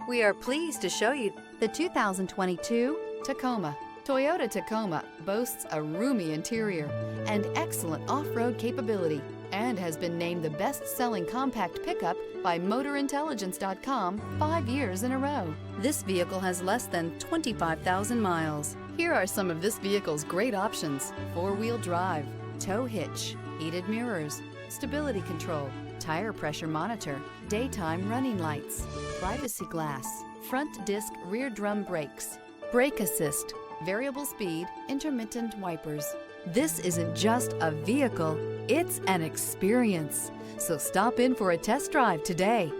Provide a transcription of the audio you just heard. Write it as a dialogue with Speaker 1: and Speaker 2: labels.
Speaker 1: We are pleased to show you the 2022 Tacoma. Toyota Tacoma boasts a roomy interior and excellent off-road capability and has been named the best-selling compact pickup by MotorIntelligence.com 5 years in a row. This vehicle has less than 25,000 miles. Here are some of this vehicle's great options: four-wheel drive, tow hitch, heated mirrors, stability control, tire pressure monitor, daytime running lights, privacy glass, front disc rear drum brakes, brake assist, variable speed, intermittent wipers. This isn't just a vehicle, it's an experience. So stop in for a test drive today.